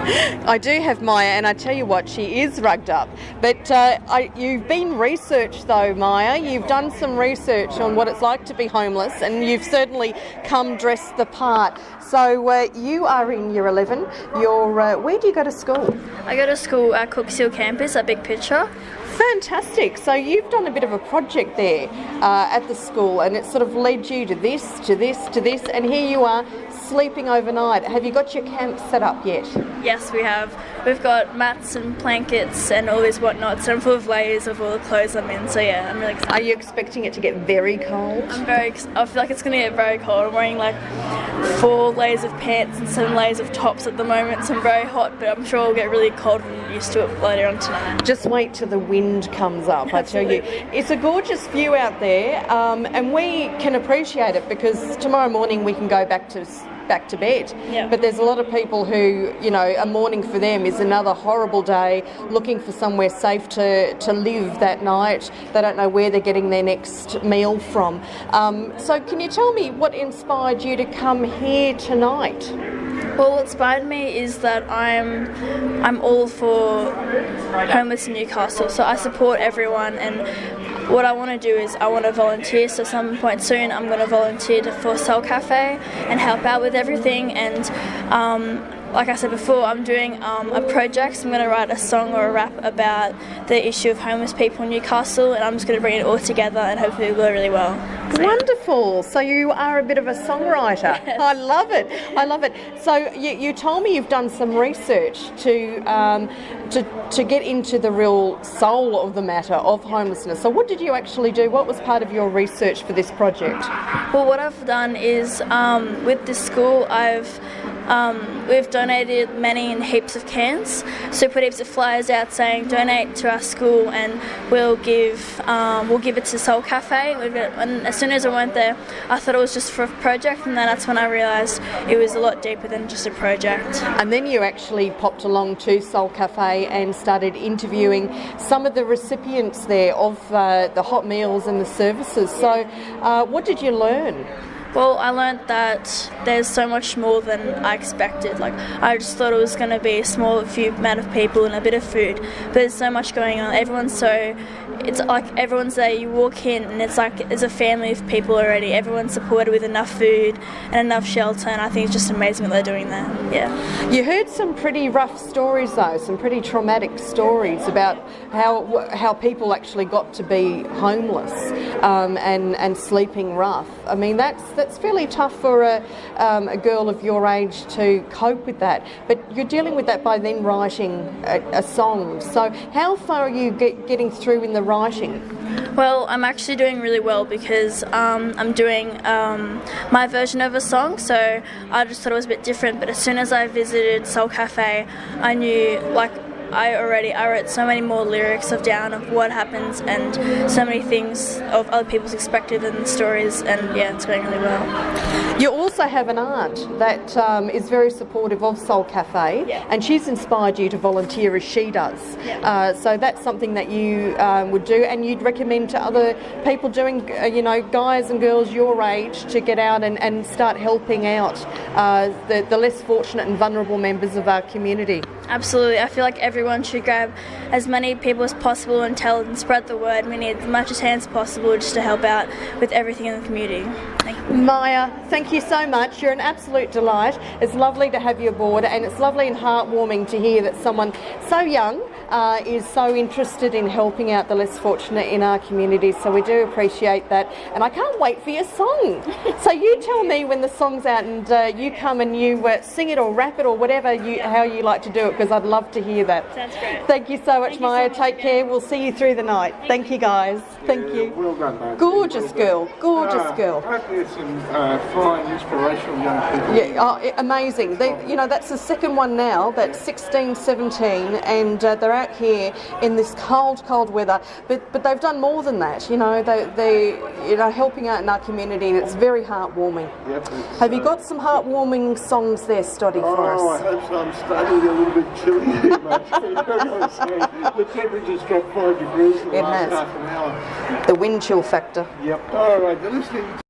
I do have Maya, and I tell you what, she is rugged up. But you've been researched though, Maya. You've done some research on what it's like to be homeless, and you've certainly come dressed the part. So you are in Year 11. Where do you go to school? I go to school at Cookshill campus at Big Picture. Fantastic. So you've done a bit of a project there at the school, and it sort of led you to this, to this, to this, and here you are sleeping overnight. Have you got your camp set up yet? Yes, we have. We've got mats and blankets and all these whatnots. I'm full of layers of all the clothes I'm in, so yeah, I'm really excited. Are you expecting it to get very cold? I feel like it's going to get very cold. I'm wearing like 4 layers of pants and 7 layers of tops at the moment, so I'm very hot, but I'm sure I'll get really cold when I'm used to it later on tonight. Just wait till the wind comes up, I tell you. It's a gorgeous view out there, and we can appreciate it because tomorrow morning we can go back to bed. Yeah. But there's a lot of people who, a morning for them is another horrible day, looking for somewhere safe to live that night. They don't know where they're getting their next meal from. So can you tell me what inspired you to come here tonight? Well, what inspired me is that I'm all for homeless in Newcastle, so I support everyone, and what I want to do is I want to volunteer. So some point soon I'm going to volunteer for Soul Cafe and help out with everything. And like I said before, I'm doing a project. So I'm going to write a song or a rap about the issue of homeless people in Newcastle, and I'm just going to bring it all together and hopefully it'll go really well. Wonderful. So you are a bit of a songwriter. Yes. I love it. I love it. So you told me you've done some research to get into the real soul of the matter of homelessness. So what did you actually do? What was part of your research for this project? Well, what I've done is with this school, we've donated many and heaps of cans. So we put heaps of flyers out saying donate to our school, and we'll give it to Soul Cafe. And as soon as I went there, I thought it was just for a project, and then that's when I realised it was a lot deeper than just a project. And then you actually popped along to Soul Cafe and started interviewing some of the recipients there of the hot meals and the services. So what did you learn? Well, I learned that there's so much more than I expected. Like, I just thought it was going to be a few amount of people and a bit of food, but there's so much going on. It's like everyone's there, you walk in and it's like there's a family of people already. Everyone's supported with enough food and enough shelter, and I think it's just amazing what they're doing there. Yeah. You heard some pretty rough stories though, some pretty traumatic stories about how people actually got to be homeless and sleeping rough. I mean, that's fairly tough for a girl of your age to cope with that. But you're dealing with that by then writing a song. So how far are you getting through in the writing? Well, I'm actually doing really well because I'm doing my version of a song, so I just thought it was a bit different. But as soon as I visited Soul Cafe, I knew, I wrote so many more lyrics of what happens and so many things of other people's perspective and stories, and yeah, it's going really well. You also have an aunt that is very supportive of Soul Cafe, yeah. And she's inspired you to volunteer as she does. Yeah. So that's something that you would do, and you'd recommend to other people doing, guys and girls your age to get out and start helping out the less fortunate and vulnerable members of our community. Absolutely. I feel like everyone should grab as many people as possible and spread the word. We need as much as hands as possible just to help out with everything in the community. Thank you. Maya, thank you so much. You're an absolute delight. It's lovely to have you aboard, and it's lovely and heartwarming to hear that someone so young is so interested in helping out the less fortunate in our community. So we do appreciate that, and I can't wait for your song. So you tell me when the song's out, and you come and you sing it or rap it or whatever how you like to do it, because I'd love to hear that. Sounds great. Thank you so much, Thank Maya. you so much Take care. We'll see you through the night. Thank you, guys. Thank you. Well done, mate. Gorgeous girl. Gorgeous girl. I hope there's some fine, inspirational young people. Yeah, amazing. That's the second one now. That's 16, 17, and they're out here in this cold weather. But they've done more than that. They helping out in our community, and it's very heartwarming. Yep, Have you got some heartwarming songs there, Stoddy, for us? I hope so. I'm starting a little bit chilly here, mate. The temperature's dropped 5 degrees in the last half an hour. The wind chill factor. Yep. All right, you're listening